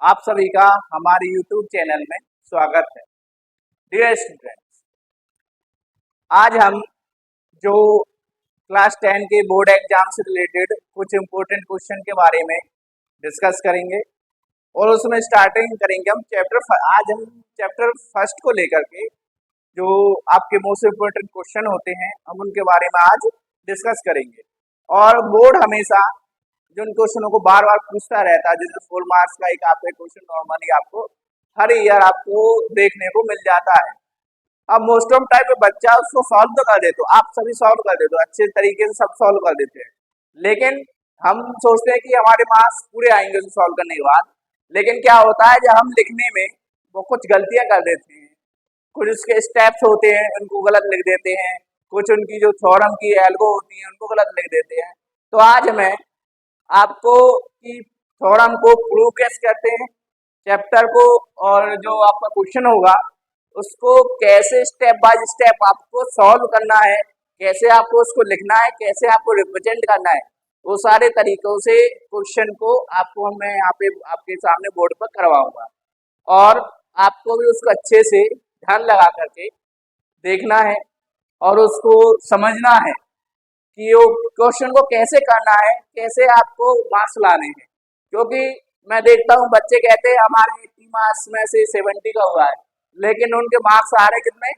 आप सभी का हमारे YouTube चैनल में स्वागत है। डियर स्टूडेंट्स, आज हम जो क्लास 10 के बोर्ड एग्जाम से रिलेटेड कुछ इम्पोर्टेंट क्वेश्चन के बारे में डिस्कस करेंगे और उसमें स्टार्टिंग करेंगे हम आज हम चैप्टर फर्स्ट को लेकर के जो आपके मोस्ट इम्पोर्टेंट क्वेश्चन होते हैं हम उनके बारे में आज डिस्कस करेंगे। और बोर्ड हमेशा जिन क्वेश्चनों को बार बार पूछता रहता है, जैसे 4 मार्क्स का एक आपका क्वेश्चन नॉर्मली आपको हर ईयर आपको देखने को मिल जाता है। अब मोस्ट ऑफ टाइम पे बच्चा उसको सॉल्व तो कर देते हो, आप सभी सॉल्व कर देते हो, अच्छे तरीके से सब सॉल्व कर देते हैं, लेकिन हम सोचते हैं कि हमारे मार्क्स पूरे आएंगे उसको सॉल्व करने के बाद। लेकिन क्या होता है, जब हम लिखने में वो कुछ गलतियां कर देते हैं, कुछ उसके स्टेप्स होते हैं उनको गलत लिख देते हैं, कुछ उनकी जो थ्योरम की एल्गो होती है उनको गलत लिख देते हैं। तो आज मैं आपको की थ्योरम को प्रूव कैसे करते हैं, चैप्टर को, और जो आपका क्वेश्चन होगा उसको कैसे स्टेप बाय स्टेप आपको सॉल्व करना है, कैसे आपको उसको लिखना है, कैसे आपको रिप्रेजेंट करना है, वो सारे तरीकों से क्वेश्चन को आपको मैं यहाँ पे आपके सामने बोर्ड पर करवाऊंगा। और आपको भी उसको अच्छे से ध्यान लगा करके देखना है और उसको समझना है कि वो क्वेश्चन को कैसे करना है, कैसे आपको मार्क्स लाने हैं। क्योंकि मैं देखता हूँ बच्चे कहते हैं हमारे 80 मार्क्स में से 70 का हुआ है, लेकिन उनके मार्क्स आ रहे कितने,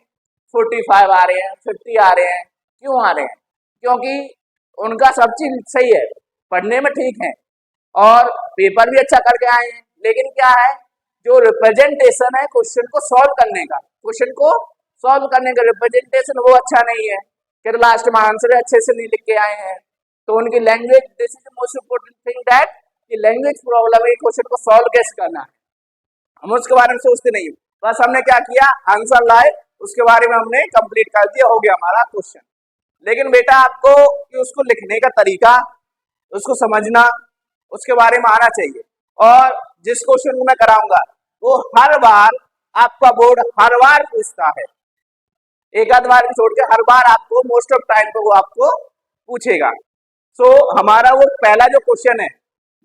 45 आ रहे हैं, 50 आ रहे हैं। क्यों आ रहे हैं? क्योंकि उनका सब चीज सही है, पढ़ने में ठीक है और पेपर भी अच्छा करके आए हैं, लेकिन क्या है, जो रिप्रेजेंटेशन है क्वेश्चन को सॉल्व करने का, क्वेश्चन को सॉल्व करने का रिप्रेजेंटेशन वो अच्छा नहीं है, फिर लास्ट में आंसर अच्छे से नहीं लिख के आए हैं। तो उनकी language, this is the most important thing that कि लैंग्वेज प्रॉब्लम है, क्वेश्चन को सॉल्व कैसे करना है, हम उसके बारे में सोचते नहीं। बस हमने क्या किया, आंसर लाए, उसके बारे में हमने कंप्लीट कर दिया, हो गया हमारा क्वेश्चन। लेकिन बेटा आपको कि उसको लिखने का तरीका, उसको समझना, उसके बारे में आना चाहिए। और जिस क्वेश्चन को मैं कराऊंगा वो हर बार आपका बोर्ड हर बार पूछता है, एक आध बार छोड़ के हर बार आपको मोस्ट ऑफ टाइम पे वो आपको पूछेगा। सो हमारा वो पहला जो क्वेश्चन है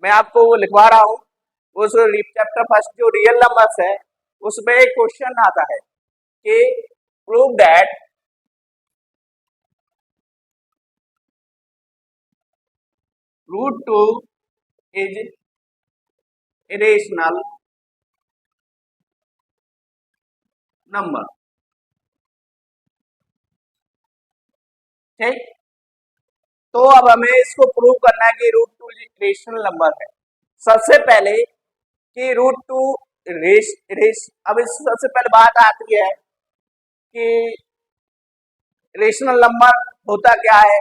मैं आपको वो लिखवा रहा हूँ, उस चैप्टर फर्स्ट जो रियल नंबर्स है उसमें एक क्वेश्चन आता है कि prove that √2 is irrational number. ठीक, तो अब हमें इसको प्रूव करना है कि √2 रेशनल नंबर है। सबसे पहले कि √2 अब इस सबसे पहले बात आती है कि रेशनल नंबर होता क्या है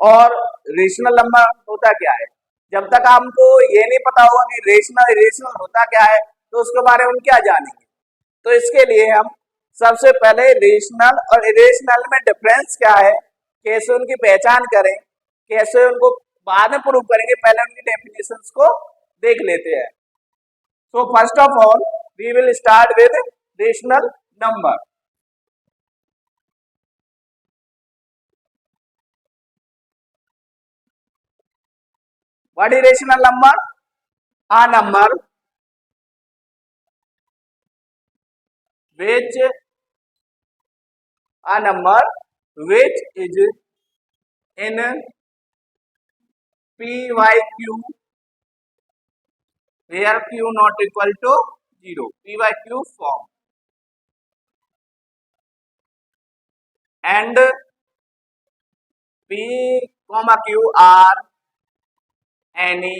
और रेशनल नंबर होता क्या है। जब तक हमको ये नहीं पता होगा कि रेशनल इरेशनल होता क्या है तो उसके बारे में हम क्या जानेंगे। तो इसके लिए हम सबसे पहले रेशनल और इरेशनल में डिफरेंस क्या है, कैसे उनकी पहचान करें, कैसे उनको बाद में प्रूव करेंगे, पहले उनकी डेफिनेशंस को देख लेते हैं। So first of all we will start with rational number. What is rational number? A number which is in PYQ where Q not equal to 0, PYQ form, and P, Q are any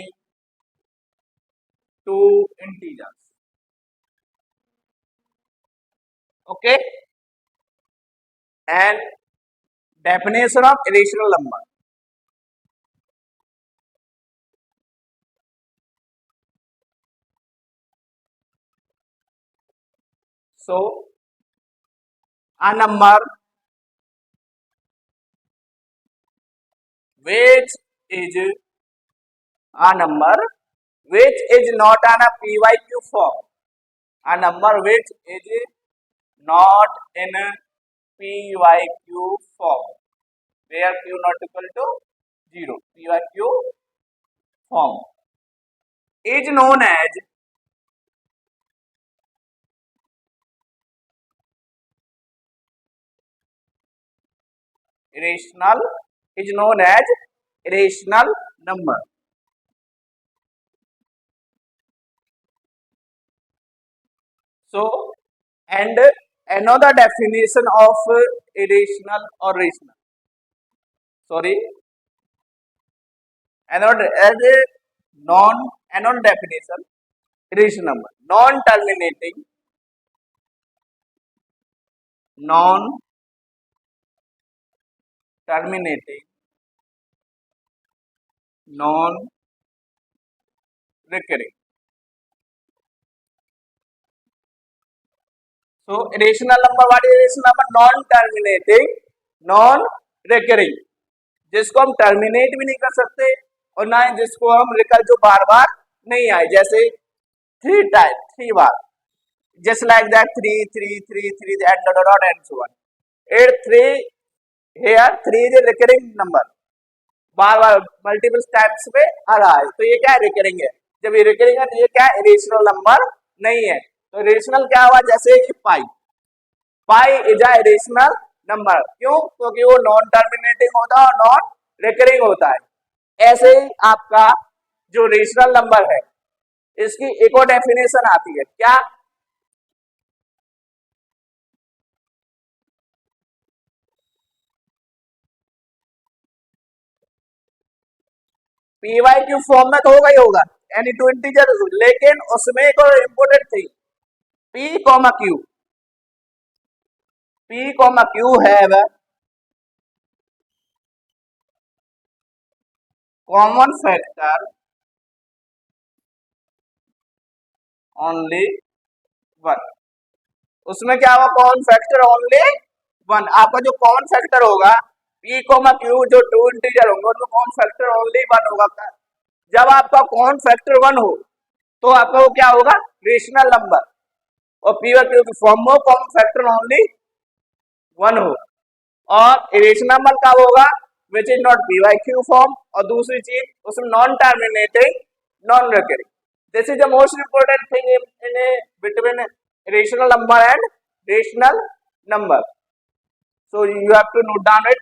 two integers. Okay, and definition of irrational number. So a number which is not on a PYQ form, a number which is not in a PYQ form where Q not equal to 0, PYQ form is known as irrational is known as irrational number. So, and another definition of irrational or rational. Sorry, another as a another definition, irrational number, non-terminating, non-terminating, non-recurring. So, irrational number, what is irrational number? Non-terminating, non-recurring, जिसको हम terminate भी नहीं कर सकते और ना ही जिसको हम रिकर, जो बार बार नहीं आए, जैसे 3 बार, just like that 3 3 3 3 and dot dot and so on. 8 3 here 3 is a recurring number, bar bar multiple times पे आ रहा है, तो ये क्या है? रिकरिंग है. जब ये रिकरिंग है तो ये क्या है? इरेशनल नंबर नहीं है. तो इरेशनल क्या हुआ? जैसे कि pi is a irrational number. क्यों? क्योंकि वो नॉन टर्मिनेटिंग होता है और नॉन रिकरिंग होता है. ऐसे ही आपका जो रेशनल नंबर है, इसकी एक और डेफिनेशन आती है. क्या? PYQ फॉर्म में तो होगा ही होगा, यानी टू इंटीजर, लेकिन उसमें एक और इम्पोर्टेंट थी, P, Q. P, Q have common factor only 1. उसमें क्या होगा? Common factor only 1. आपका जो कॉमन फैक्टर होगा P, Q, जो टू इंटीजर होंगे उनमें कॉमन फैक्टर ओनली 1 होगा. जब आपका कॉमन फैक्टर 1 हो तो आपका वो क्या होगा? Rational number. और PYQ की फॉर्म में कॉमन फैक्टर ओनली 1 हो. और इरेशनल नंबर का होगा which is not PYQ form. और दूसरी चीज उसमें non terminating, non recurring. This is the most important thing in between irrational number and rational number. So you have to note down it.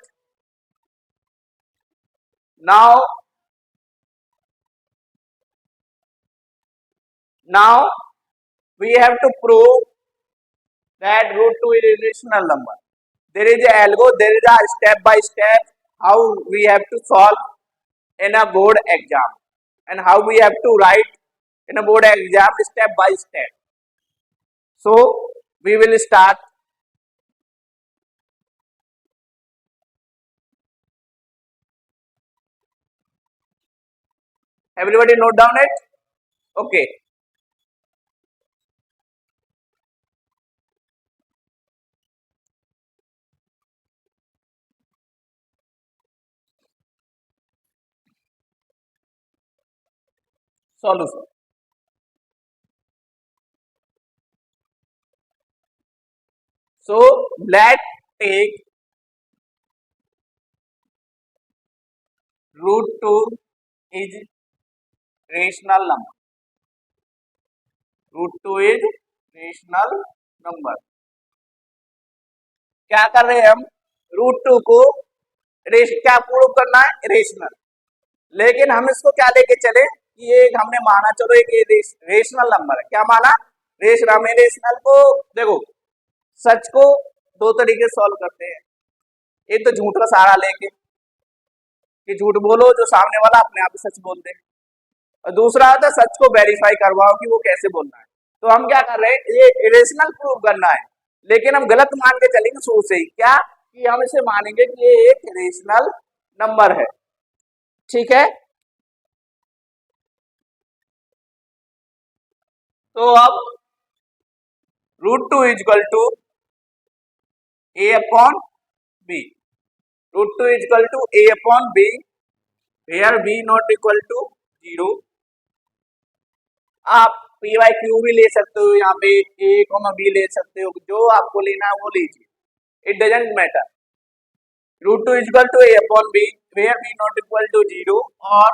Now we have to prove that root 2 is irrational number. There is a algo, there is a step by step how we have to solve in a board exam and how we have to write in a board exam step by step. So we will start. Everybody note down it. Okay. Solution. So let's take root 2 is rational number. Root 2 is rational number. क्या कर रहे हैं हम? Root 2 को क्या prove करना है? Rational. लेकिन हम इसको क्या लेके चले कि ये हमने माना, चलो एक रेशनल नंबर है. क्या माना? रेशनल. हमें रेशनल को देखो, सच को दो तरीके से सॉल्व करते हैं. एक तो झूठ का सहारा लेके कि झूठ बोलो जो सामने वाला अपने आप ही सच बोलते हैं, और दूसरा होता है सच को वेरीफाई करवाओ कि वो कैसे बोलना है. तो हम क्या कर रहे हैं? ये इरेशनल प्रूव करना है, लेकिन हम गलत मान के चलेंगे शुरू से ही. क्या? कि हम इसे मानेंगे कि ये एक रेशनल नंबर है. ठीक है. तो अब root 2 is equal to a upon b. Root 2 is equal to a upon b, where b not equal to 0. आप PYQ भी ले सकते हो, यहाँ पे a, b ले सकते हो, जो आपको लेना है वो लीजिए, it doesn't matter. Root 2 is equal to a upon b, where b not equal to 0, और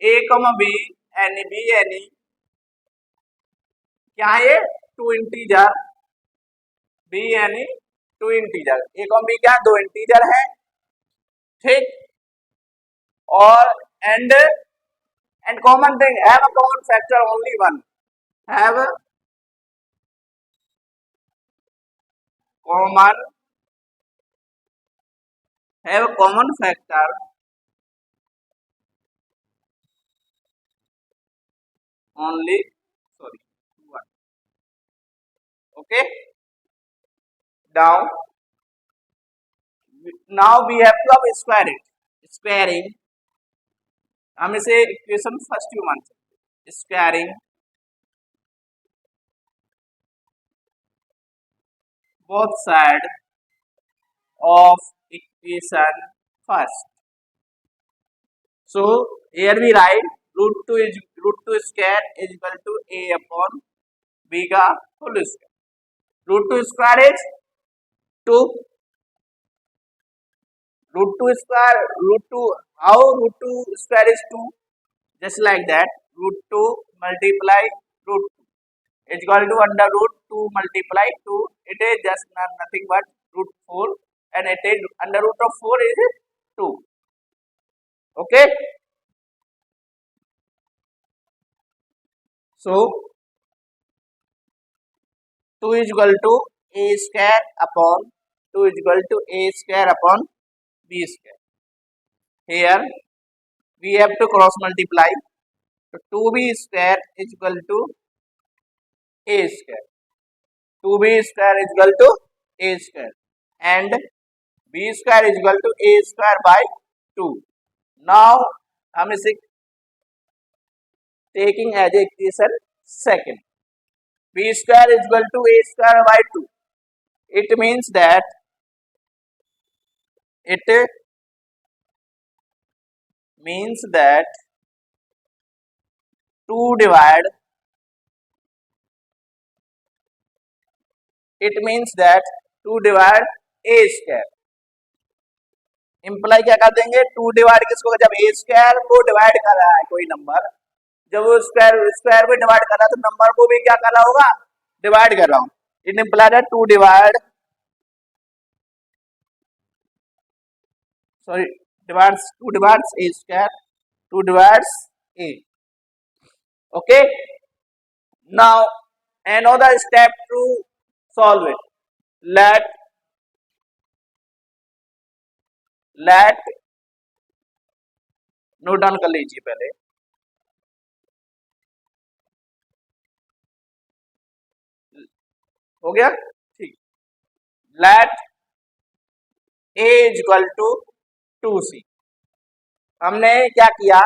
a, b, any क्या है? Two integer. b यानी टू इंटीजर. a, b क्या? दो इंटीजर है. ठीक, और and common thing, have a common factor only one, have a common have a common factor only, sorry, one. Okay, now we have to अब square it, squaring, हम इसे equation first भी मान सकते, squaring both side of equation first. So here we write root 2 square is equal to a upon b का whole square. Root 2 square is 2. Root 2 square, root 2, how root 2 square is 2? Just like that, root 2 multiply root 2 is equal to under root 2 multiply 2. It is just nothing but root 4, and it is under root of 4 is 2. Okay. So 2 is equal to a square upon 2 is equal to a square upon b square. Here we have to cross multiply. So 2b square is equal to a square. 2b square is equal to a square, and b square is equal to a square by 2. Now हम इसे taking as a equation second. B square is equal to a square by 2. It means that it means that 2 divide, it means that 2 divide a square. Imply क्या कर देंगे, 2 divide किसको, जब ए square को divide कर रहा है कोई नंबर, जब वो स्क्वायर को डिवाइड कर रहा है तो नंबर को भी क्या कर रहा होगा, डिवाइड कर रहा हूं. It imply that 2 divide, sorry, divides 2 divides a square, 2 divides a. Okay, now another step to solve it. let note down कर लीजिए पहले. हो गया, ठीक. Let a is equal to 2c. हमने क्या किया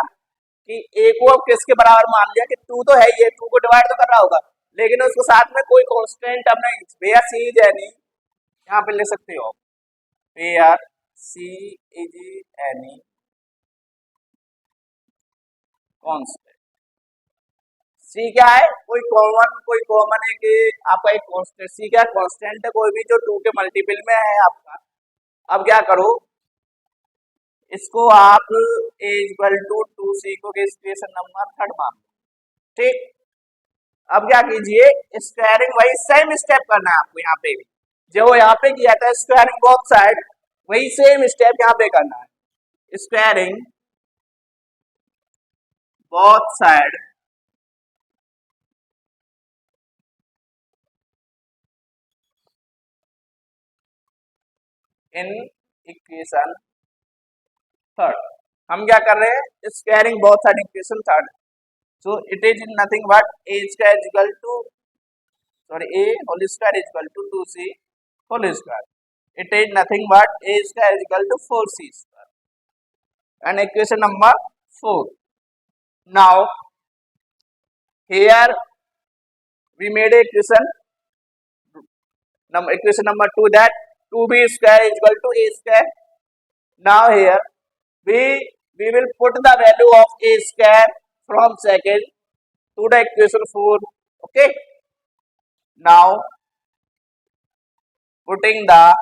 कि a को अब किसके बराबर मान लिया कि 2 तो है ही है, 2 को डिवाइड तो कर रहा होगा, लेकिन उसके साथ में कोई कांस्टेंट हमने भैया c इज एनी, यहाँ पे ले सकते हो भैया c is any constant. c क्या है, कोई कॉमन है कि आपका एक कांस्टेंट, c क्या कांस्टेंट है कोई भी जो 2 के मल्टीपल में है आपका. अब क्या करो, इसको आप a इक्वल टू 2c को इक्वेशन नंबर 3 मान लो. ठीक, अब क्या कीजिए, स्क्वायरिंग वही सेम स्टेप करना है आपको यहाँ पे भी, जो यहाँ पे किया था स्क्वायरिंग बोथ साइड, वही सेम स्टेप यहाँ पे करना है. Squaring both side in equation third. हम क्या कर रहे हैं, squaring both side equation third. So it is nothing but a square is equal to, sorry, a whole square is equal to 2c whole square. It is nothing but a square is equal to 4c square, and equation number 4. Now here we made equation number 2, that 2b square is equal to a square. Now here we will put the value of a square from second to the equation 4. Okay, now putting the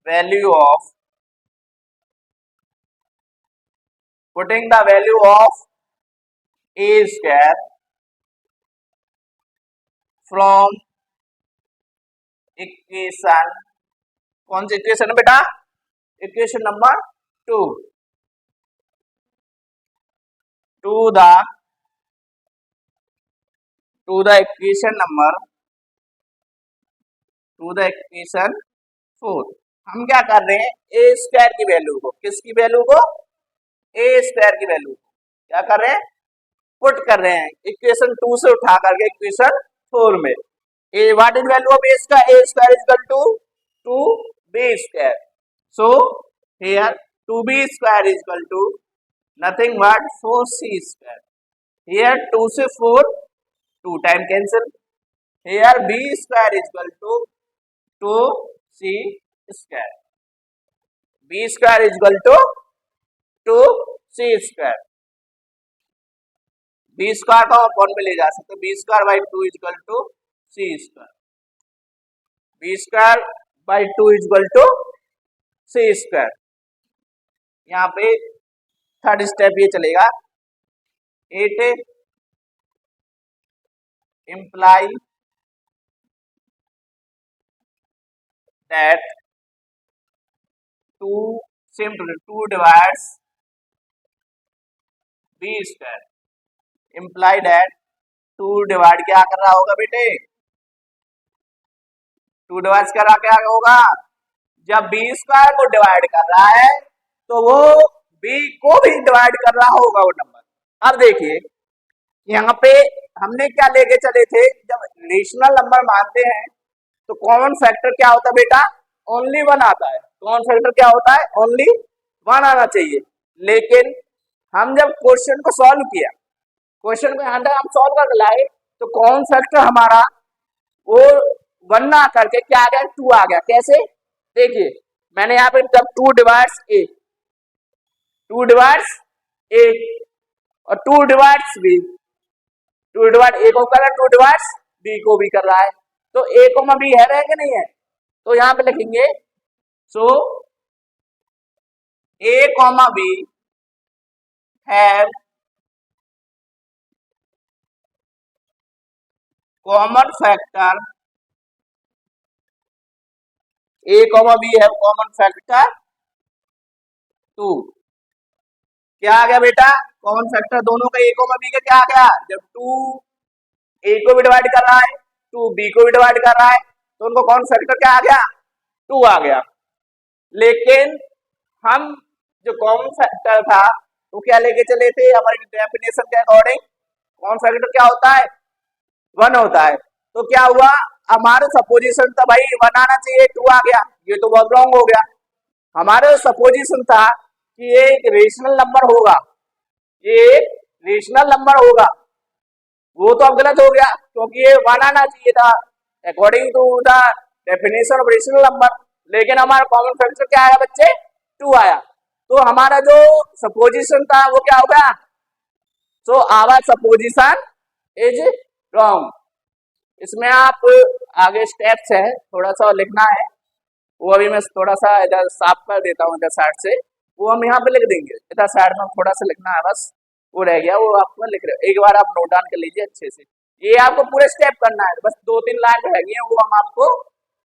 value of a square from equation, कौन सी equation है बेटा, equation number 2 to the equation number equation 4 हम क्या कर रहे हैं, ए square की वैल्यू को, किसकी वैल्यू को, ए स्क्वायर की वैल्यू को क्या कर रहे हैं, पुट कर रहे हैं इक्वेशन 2 से उठा करके इक्वेशन 4 में। A what is value of A square, A square is equal to 2b square, so here 2b square is equal to nothing but 4c square. Here 2 से 4 2 time cancel, here b square is equal to 2c square, b square is equal to 2c square. B square का upon में ले जा सकते, B square by 2 is equal to C square, B square by 2 is equal to C square. यहाँ पे third step ये चलेगा, 8 imply that 2 simply 2 divides b square, imply that 2 divide क्या कर रहा होगा बेटे, 2 डिवाइड कर रहा क्या होगा, जब b स्क्वायर को डिवाइड कर रहा है तो वो b को भी डिवाइड कर रहा होगा वो नंबर। अब देखिए यहाँ पे हमने क्या लेके चले थे, जब रेशनल नंबर मानते हैं तो कॉमन फैक्टर क्या होता है बेटा, ओनली 1 आता है। कॉमन फैक्टर क्या होता है, ओनली 1 आना चाहिए। लेकिन हम जब क्वेश्चन को सॉल्व किया, क्वेश्चन को यहाँ तक हम सॉल्व कर लाए तो कॉमन फैक्टर हमारा वो 1 ना करके क्या आ गया, 2 आ गया। कैसे, देखिए मैंने यहाँ पे जब 2 डिवाइड्स ए, 2 डिवाइड्स ए और 2 डिवाइड्स बी, 2 डिवाइड ए को कर रहा है, 2 डिवाइड्स बी को भी कर रहा है, तो ए को बी है कि नहीं है, तो यहाँ पे लिखेंगे so A comma B have common factor, A comma B have common factor 2। क्या आ गया बेटा, कॉमन फैक्टर दोनों का ए कॉमा बी का क्या आ गया, जब 2 ए को भी डिवाइड कर रहा है 2 बी को भी डिवाइड कर रहा है तो उनको कॉमन फैक्टर क्या आ गया, 2 आ गया। लेकिन हम जो कॉमन फैक्टर था वो क्या लेके चले थे, हमारी डेफिनेशन के अकॉर्डिंग कॉमन फैक्टर क्या होता है, 1 होता है। तो क्या हुआ, हमारे सपोजिशन था भाई 1 आना चाहिए, 2 आ गया, ये तो बहुत रॉन्ग हो गया। हमारे सपोजिशन था कि ये एक रेशनल नंबर होगा, ये एक रेशनल नंबर होगा, वो तो अब गलत हो गया क्योंकि ये 1 आना चाहिए था according to the definition of rational number. लेकिन हमारा कॉमन फैक्टर क्या आया बच्चे, 2 आया, तो हमारा जो सपोजिशन था वो क्या हो गया, so our supposition is wrong. इसमें आप आगे स्टेप्स है, थोड़ा सा लिखना है, वो अभी मैं थोड़ा सा इधर साफ कर देता हूँ इधर साइड से, वो हम यहाँ पे लिख देंगे, इधर साइड में थोड़ा सा लिखना है बस, वो रह गया, वो आपको लिख रहे, एक बार आप नोट डाउन कर लीजिए अच्छे से। ये आपको पूरे स्टेप करना है, बस 2-3 लाइन रह गई है, वो हम आपको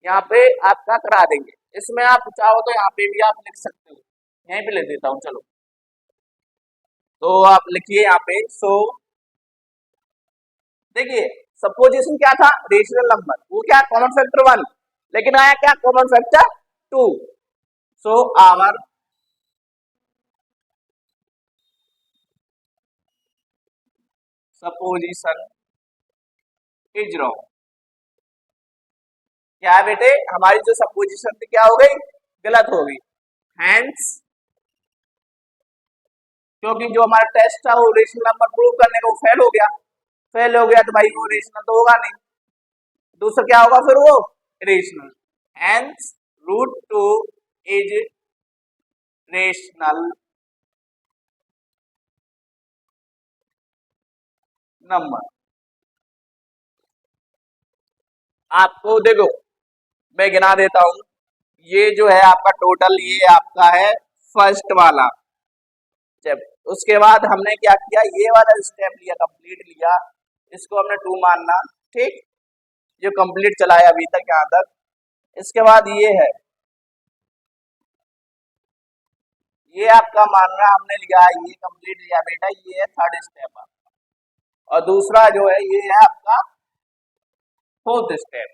यहाँ पे आपका करा देंगे। इसमें आप चाहो तो यहाँ पे भी आप लिख सकते हो, यहीं पे लिख देता हूँ, चलो तो आप लिखिए यहाँ पे। सो देखिए सपोजिशन क्या था, रेशनल नंबर, वो क्या कॉमन फैक्टर 1, लेकिन आया क्या common factor 2। So our supposition is wrong. क्या है बेटे, हमारी जो सपोजिशन थी क्या हो गई, गलत हो गई। हैंस क्योंकि जो हमारा टेस्ट था वो रेशनल नंबर प्रूव करने का, वो फेल हो गया, फेल हो गया तो भाई वो रेशनल तो होगा नहीं, दूसरा क्या होगा फिर वो rational. Hence root 2 is rational number. आपको देखो मैं गिना देता हूं, ये जो है आपका टोटल, ये आपका है फर्स्ट वाला स्टेप। उसके बाद हमने क्या किया, ये वाला स्टेप लिया, कंप्लीट लिया, इसको हमने 2 मानना, ठीक, जो कंप्लीट चला है अभी तक यहाँ तक। इसके बाद ये है ये आपका मानना हमने लिया, ये कंप्लीट लिया बेटा, ये है थर्ड स्टेप आपका। और दूसरा जो है ये है आपका फोर्थ स्टेप।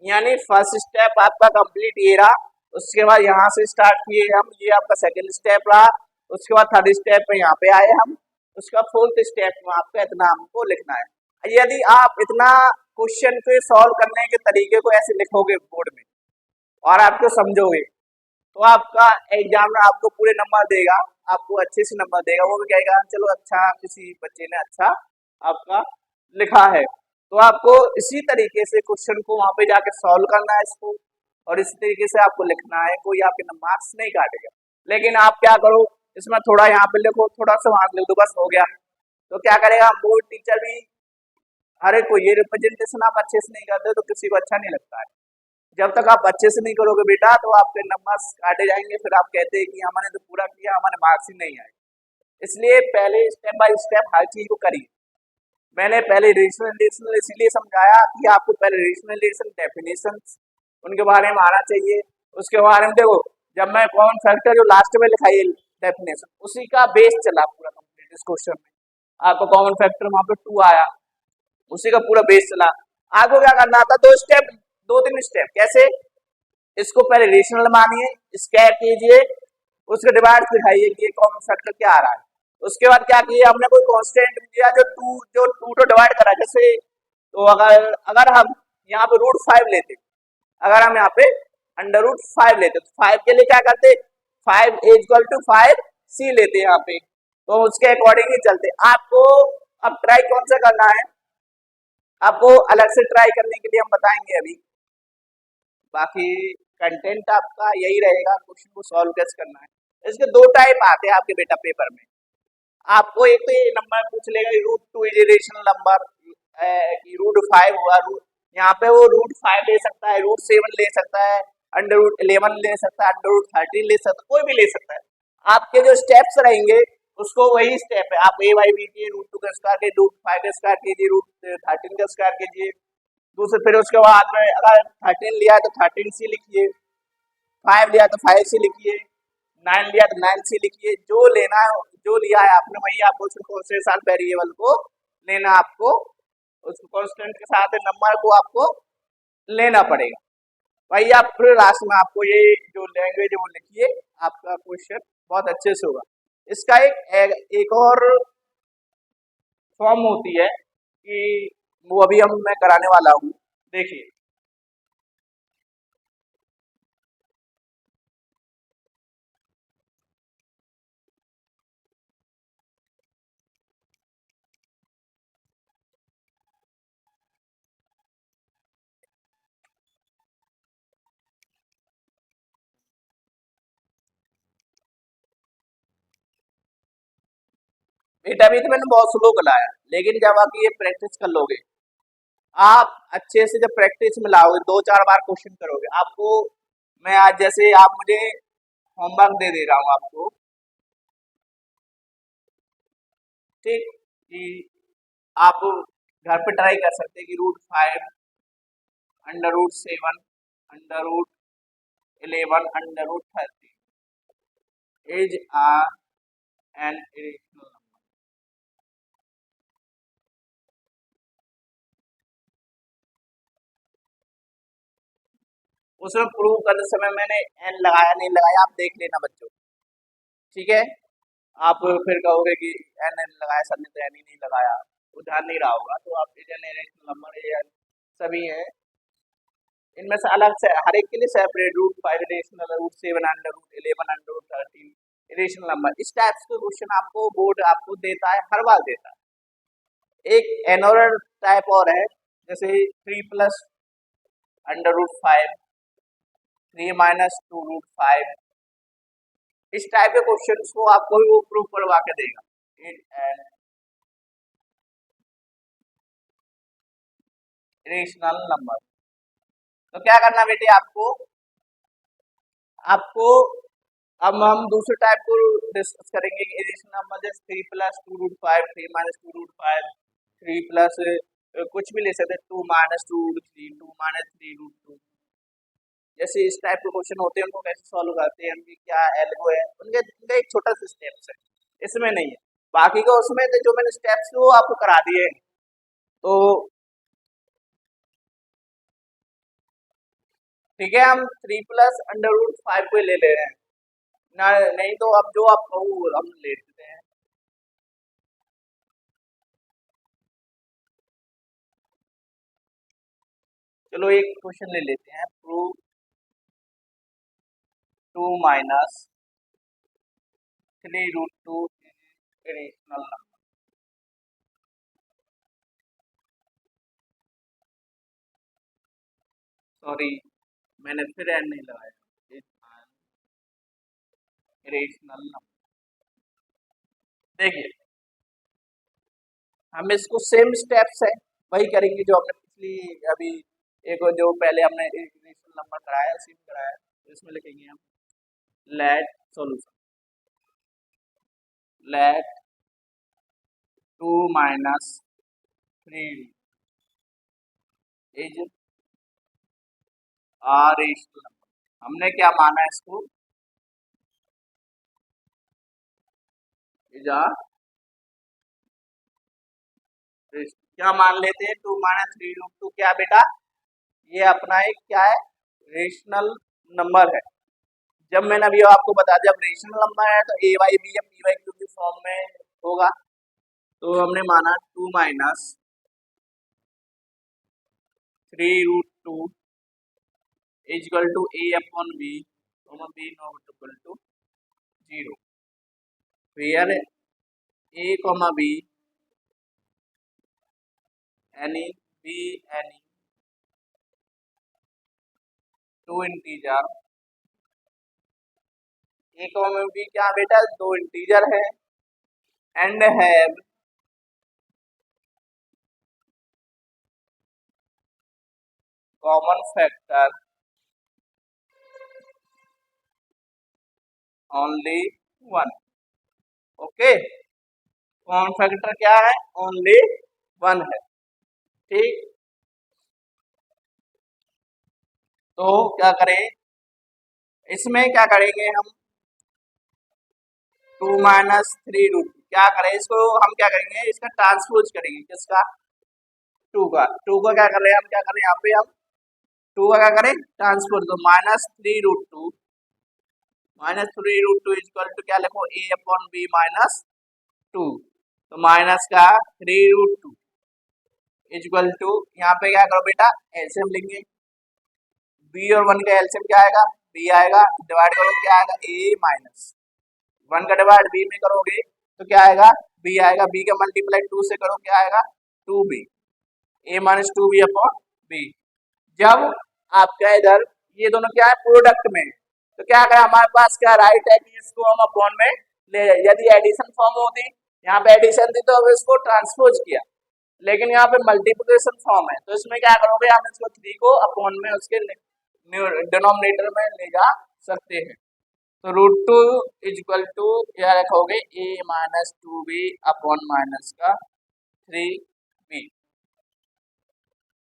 यानी फर्स्ट स्टेप आपका कंप्लीट ये रहा, उसके बाद यहाँ से स्टार्ट किए हम, ये आपका सेकंड स्टेप रहा, उसके बाद थर्ड स्टेप पे यहाँ पे आए हम, उसका फोर्थ स्टेप में आपका इतना हमको लिखना है। यदि आप इतना क्वेश्चन को सॉल्व करने के तरीके को ऐसे लिखोगे बोर्ड में और आपको समझोगे, तो आपका एग्जाम में आपको पूरे नंबर देगा, आपको अच्छे से नंबर देगा। वो भी कहेगा चलो अच्छा किसी बच्चे ने अच्छा आपका लिखा है। तो आपको इसी तरीके से क्वेश्चन को वहां पे जाके सॉल्व करना है इसको, और इसी तरीके से आपको लिखना है, कोई आपके मार्क्स नहीं काटेगा। लेकिन आप क्या करो, इसमें थोड़ा यहाँ पे लिखो, थोड़ा सा वहां लिख दो, बस हो गया। तो क्या करेगा बोर्ड टीचर भी, अरे कोई ये रिप्रेजेंटेशन आप अच्छे से नहीं करते तो किसी को अच्छा नहीं लगता है। जब तक आप अच्छे से नहीं करोगे बेटा तो आपके नंबर काटे जाएंगे, फिर आप कहते हैं कि हमने तो पूरा किया, हमारे मार्क्स ही नहीं आए। इसलिए पहले स्टेप बाय स्टेप हर चीज को करिए। मैंने पहले रीजनल इसलिए समझाया कि आपको पहले रीजनल डेफिनेशन उनके बारे में आना चाहिए। उसके बारे में देखो, जब मैं कॉमन फैक्टर जो लास्ट में लिखाई डेफिनेशन, उसी का बेस चला पूरा कंप्लीट इस क्वेश्चन में। आपको कॉमन फैक्टर वहां पे 2 आया, उसी का पूरा बेस चला। आपको क्या करना था, 2-3 स्टेप कैसे, इसको पहले रेशनल मानिए, स्क्वायर कीजिए, उसके डिवाइड दिखाइए कि ये कॉमन फैक्टर क्या आ रहा है। उसके बाद क्या किया हमने, कोई कांस्टेंट दिया जो टू तो डिवाइड करा। जैसे तो अगर हम यहाँ पे √5 लेते, अगर हम यहाँ पे √5 लेते तो 5 के लिए क्या करते, 5 = 5c लेते यहाँ पे, तो उसके अकॉर्डिंग ही चलते। आपको अब ट्राई कौन सा करना है, आपको अलग से ट्राई करने के लिए हम बताएंगे अभी। बाकी कंटेंट आपका यही रहेगा, क्वेश्चन को सॉल्व कैसे करना है। इसके 2 टाइप आते हैं आपके बेटा पेपर में। आपको एक तो ये नंबर पूछ लेगा √2 इज रेशनल नंबर, √5 हुआ, यहाँ पे वो √5 ले सकता है, √7 ले सकता है, √11 ले सकता है, √13 ले सकता है, कोई भी ले सकता है। आपके जो स्टेप्स रहेंगे उसको वही स्टेप है, आप a/b कीजिए, √2 का स्क्वायर कीजिए, √5 का स्क्वायर कीजिए, √13 का स्क्वायर कीजिए। दूसरे फिर उसके बाद में अगर 13 लिया है तो 13c लिखिए, 5 लिया तो 5c लिखिए, 9 लिया तो 9c लिखिए। जो लेना है, जो लिया है आपने वही आपको उसको कॉन्स्टेंट वेरिएबल को लेना, आपको उसको कॉन्स्टेंट के साथ नंबर को आपको लेना पड़ेगा। भाई आप फिर लास्ट में आपको ये जो लैंग्वेज है वो लिखिए, आपका क्वेश्चन बहुत अच्छे से होगा। इसका एक और फॉर्म होती है कि वो अभी मैं कराने वाला हूँ, देखिए। बेटा अभी तो मैंने बहुत स्लो कराया, लेकिन जब आप ये प्रैक्टिस कर लोगे, आप अच्छे से जब प्रैक्टिस में लाओगे, 2-4 बार क्वेश्चन करोगे, आपको मैं आज जैसे आप मुझे होमवर्क दे दे रहा हूँ आपको, ठीक, कि आप घर पे ट्राई कर सकते हैं कि √5, √7, √11, √13 इज एन इरेशनल नंबर। उसमें प्रूव करते समय मैंने एन लगाया नहीं लगाया, आप देख लेना बच्चों, ठीक है। आप फिर कहोगे कि एन एन लगाया सर ने तो एन ही नहीं लगाया, वो ध्यान नहीं रहा होगा। तो आप इरेशनल नंबर एन सभी हैं, इनमें से अलग से हर एक के लिए सेपरेट, √5 इरेशनल, √7, √11, √13 इरेशनल नंबर। इस टाइप के क्वेश्चन आपको बोर्ड आपको देता है, हर बार देता है। एक एनोरल टाइप और है, जैसे 3 + √5, 3 - 2√5, इस टाइप के क्वेश्चंस को आपको भी वो प्रूव करवा के देगा। इरेशनल नंबर, तो क्या करना बेटे आपको, आपको अब हम दूसरे टाइप को डिस्कस करेंगे कि इरेशनल नंबर जैसे 3 + 2√5, 3 - 2√5, 3 + कुछ भी ले सकते हैं, 2 - 2√3, 2 - 3√2। जैसे इस टाइप के क्वेश्चन होते हैं उनको कैसे सॉल्व करते हैं हम, कि क्या एल्गो है, उनका एक छोटा सा स्टेप्स है, इसमें नहीं है। बाकी का उसमें तो जो मैंने स्टेप्स वो आपको करा दिए हैं। तो ठीक है, हम 3 + √5 को ले रहे हैं ना, नहीं तो अब जो आप कहो हम ले लेते हैं। चलो एक क्वेश्चन ले लेते हैं, प्रूव 2 - 3√2 इरेशनल नंबर। सॉरी, मैंने फिर एंड नहीं लगाया, इरेशनल नंबर। देखिए हम इसको सेम स्टेप्स है वही करेंगे जो हमने पिछली अभी एक जो पहले हमने इरेशनल नंबर कराया उसी में कराया, तो इसमें लिखेंगे हम let solution, let 2 - 3 is are rational number. हमने क्या माना है इसको, इज आर, क्या मान लेते हैं, 2 - 3√2 क्या बेटा, ये अपना एक क्या है, रेशनल नंबर है। जब मैंने अभी आपको बता दिया, जब रेशनल नंबर है तो ए वाई बी या पी वाई क्यू की फॉर्म में होगा। तो हमने माना 2 - 3√2 is equal to A upon B, B not equal to 0, where A comma B any B any two integer, A comma B क्या बेटा, दो इंटीजर है, and have common factor only 1। Okay, common factor क्या है, only 1 है। ठीक, तो क्या करें, इसमें क्या करेंगे हम, 2 - 3√2 क्या करें, इसको हम क्या करेंगे, इसका ट्रांसपोज करेंगे, किसका, 2 का क्या कर रहे हैं हम, क्या करें यहाँ पे हम 2 का क्या करें ट्रांसपोज, तो -3√2 इज इक्वल टू क्या लिखो, ए अपॉन बी -2, तो माइनस का 3√2 इज इक्वल टू, यहाँ पे क्या करो बेटा एलसीएम लेंगे, बी और 1 का एलसीएम क्या आएगा, बी आएगा, डिवाइड करो क्या आएगा, ए माइनस 1 का डिवाइड बी में करोगे तो क्या आएगा, बी आएगा, बी का मल्टीप्लाई 2 से करो क्या आएगा, 2b, a - 2b upon B. जब आपका इधर ये दोनों क्या है प्रोडक्ट में, तो क्या करें, हमारे पास क्या राइट है कि इसको हम अपॉन में ले, यदि एडिशन फॉर्म होती, यहाँ पे एडिशन थी तो अब इसको ट्रांसपोज किया, लेकिन यहाँ पे मल्टीप्लिकेशन फॉर्म है, तो इसमें क्या करोगे, हम इसको 3 को अपॉन में उसके डिनोमिनेटर में ले जा सकते हैं। तो √2 इज इक्वल टू क्या रखोगे, a - 2b अपॉन माइनस का 3b।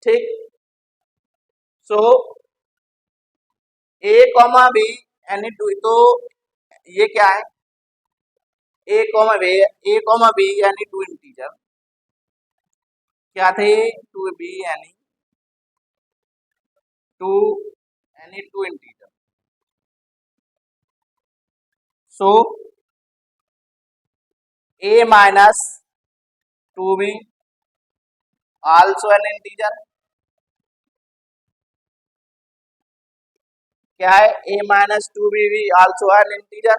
ठीक, सो a comma B any to, तो ये क्या है, a बी यानी 2 इंटीजर क्या थे, 2b यानी 2 integer. So a - 2b also an integer, क्या है, a - 2b भी also an integer,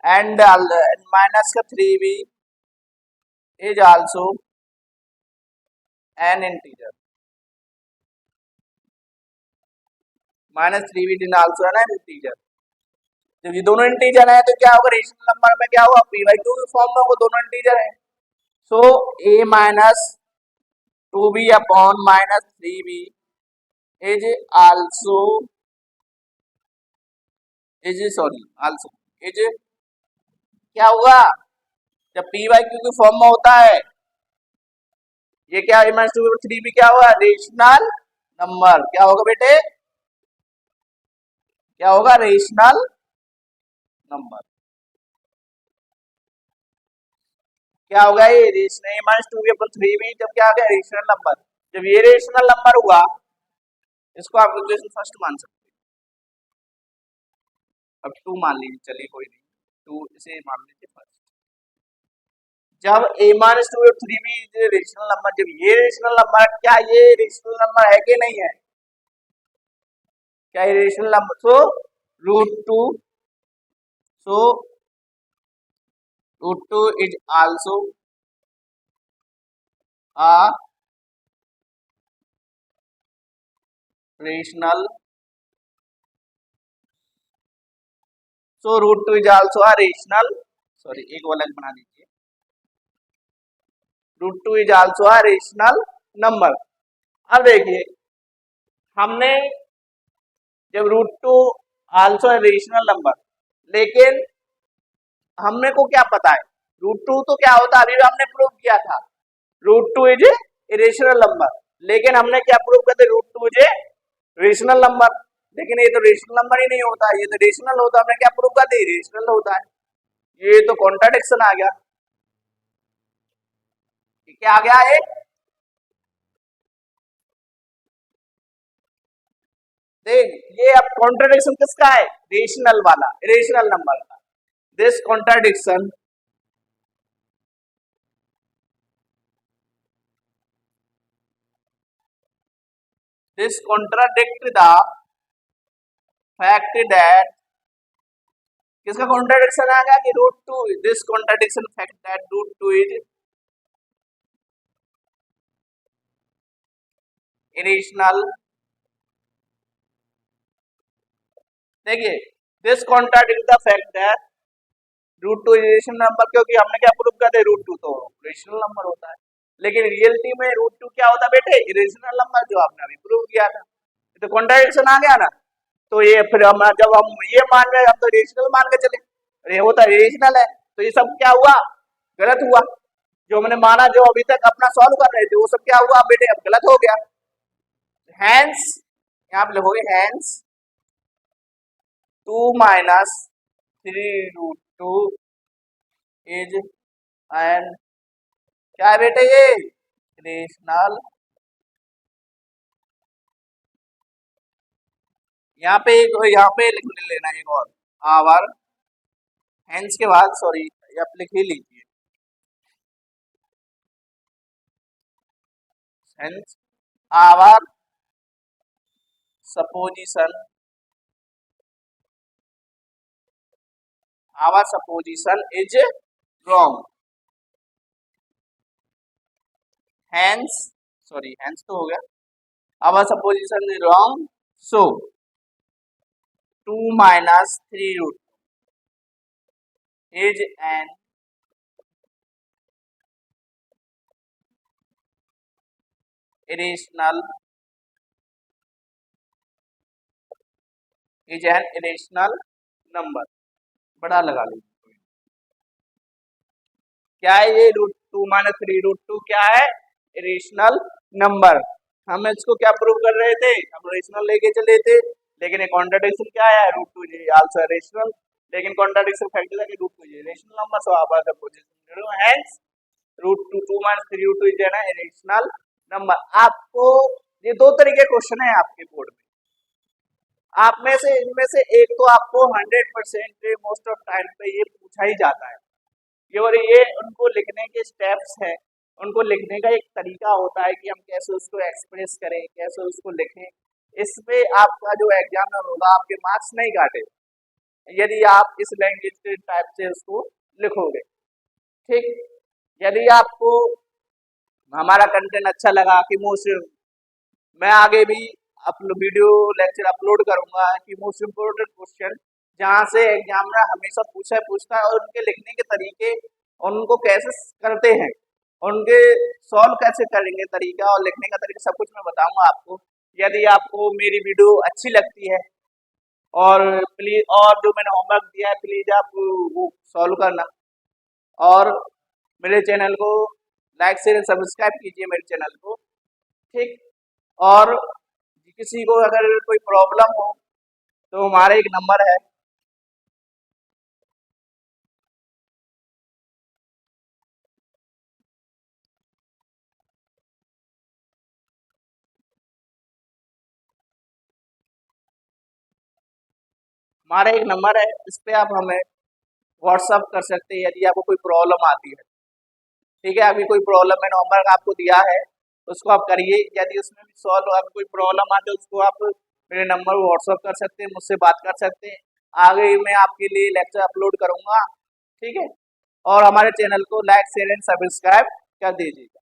and minus का 3b is also an integer, -3b is also an integer. जब ये दोनों इंटीजर है तो क्या होगा, रेशनल नंबर में क्या होगा, p/2 की फॉर्म में होगा, दोनों इंटीजर है। सो a - 2b upon -3b is also also is क्या हुआ, जब p/q की फॉर्म में होता है, ये क्या a - 2b 3b क्या हुआ, रेशनल नंबर क्या होगा बेटे, क्या होगा, रेशनल नंबर। क्या होगा ये रेशनल, a माइनस 2a+3 भी जब क्या आ गया रेशनल नंबर, जब ये रेशनल नंबर हुआ इसको आप इक्वेशन फर्स्ट मान सकते हैं। अब 2 मान लीजिए, चलिए कोई नहीं, 2 इसे मान लीजिए फर्स्ट। जब a माइनस 2a+3 भी रेशनल नंबर, जब ये रेशनल नंबर, क्या ये रेशनल नंबर है कि नहीं है, क्या ये rational number, so √2, so √2 is also a rational, so √2 is also a rational, sorry एक वो अलग बना दीजिए, √2 is also a rational number। अब देखिए हमने जब √2 also a rational number, लेकिन हमने को क्या पता है √2 तो क्या होता है, अभी हमने प्रूव किया था √2 इज इरेशनल नंबर, लेकिन हमने क्या प्रूव करते √2 इज रेशनल नंबर, लेकिन ये तो रेशनल नंबर ही नहीं होता, ये तो रेशनल होता, हमने क्या प्रूव करते रेशनल होता है, ये तो कॉन्ट्राडिक्शन आ गया। क्या आ गया एक, देख ये अब कॉन्ट्राडिक्शन किसका है, रेशनल वाला, रेशनल नंबर का। This contradiction this contradict the fact that, किसका कॉन्ट्राडिक्शन आ गया कि √2, this contradiction fact that √2 is irrational. देखिए this contradict the fact that √2 is rational number, क्योंकि हमने क्या प्रूव कर दे √2 तो रेशनल नंबर होता है, लेकिन रियलिटी में √2 क्या होता है बेटे, इरेशनल नंबर, जो आपने अभी प्रूव किया था। तो कॉन्ट्राडिक्शन आ गया ना, तो ये फिर हम जब हम ये मान रहे, हम तो रेशनल मान के चले, अरे होता रेशनल है, तो ये सब क्या हुआ, गलत हुआ, जो हमने माना, जो अभी तक अपना सॉल्व कर रहे थे वो सब क्या हुआ बेटे, अब गलत हो गया। हैंस यहाँ पे लिखोगे हैंस 2 माइनस 3√2 इज एंड क्या है बेटे, ये रेशनल। यहाँ पे लिख लेना एक और आवर, हैंस के बाद सॉरी आप लिख ही लीजिए, hence our supposition, our supposition is wrong, hence sorry hence तो हो गया, our supposition is wrong, so 2 minus 3√2 is an irrational number। बड़ा लगा लीजिए, क्या है ये √2 माइनस 3√2 क्या है, इरेशनल नंबर। हम इसको क्या प्रूव कर रहे थे, हम रेशनल लेके चले थे, लेकिन एक कॉन्ट्राडिक्शन क्या है, √2 इज आल्सो रेशनल, लेकिन कॉन्ट्राडिक्शन फैक्ट है कि √2 इज रेशनल नंबर, सो आप position hence √2 2 minus 3√2 is an irrational number. आपको ये दो तरीके क्वेश्चन है आपके बोर्ड में, आप में से इनमें से एक तो आपको 100% मोस्ट ऑफ टाइम पे ये पूछा ही जाता है, और ये उनको लिखने के स्टेप्स हैं, उनको लिखने का एक तरीका होता है कि हम कैसे उसको एक्सप्रेस करें, कैसे उसको लिखें। इसमें आपका जो एग्जामिनर होगा आपके मार्क्स नहीं काटे यदि आप इस लैंग्वेज के टाइप से उसको लिखोगे, ठीक। यदि आपको हमारा कंटेंट अच्छा लगा कि मैं आगे भी वीडियो लेक्चर अपलोड करूंगा कि मोस्ट इम्पोर्टेंट क्वेश्चन जहाँ से एग्जामिनर हमेशा पूछता है, और उनके लिखने के तरीके और उनको कैसे करते हैं, उनके सॉल्व कैसे करेंगे तरीका और लिखने का तरीका, सब कुछ मैं बताऊंगा आपको। यदि आपको मेरी वीडियो अच्छी लगती है और प्लीज, और जो मैंने होमवर्क दिया है प्लीज आप वो सॉल्व करना, और मेरे चैनल को लाइक शेयर सब्सक्राइब कीजिए मेरे चैनल को, ठीक। और किसी को अगर कोई प्रॉब्लम हो तो हमारा एक नंबर है, हमारा एक नंबर है, इस पे आप हमें व्हाट्सअप कर सकते हैं यदि आपको कोई प्रॉब्लम आती है। ठीक है, अभी कोई प्रॉब्लम मैंने होमवर्क आपको दिया है, उसको आप करिए। यदि उसमें भी सॉल्व अगर कोई प्रॉब्लम आती है, उसको आप मेरे नंबर पर व्हाट्सअप कर सकते हैं, मुझसे बात कर सकते हैं। आगे मैं आपके लिए लेक्चर अपलोड करूँगा। ठीक है, और हमारे चैनल को लाइक शेयर एंड सब्सक्राइब कर दीजिएगा।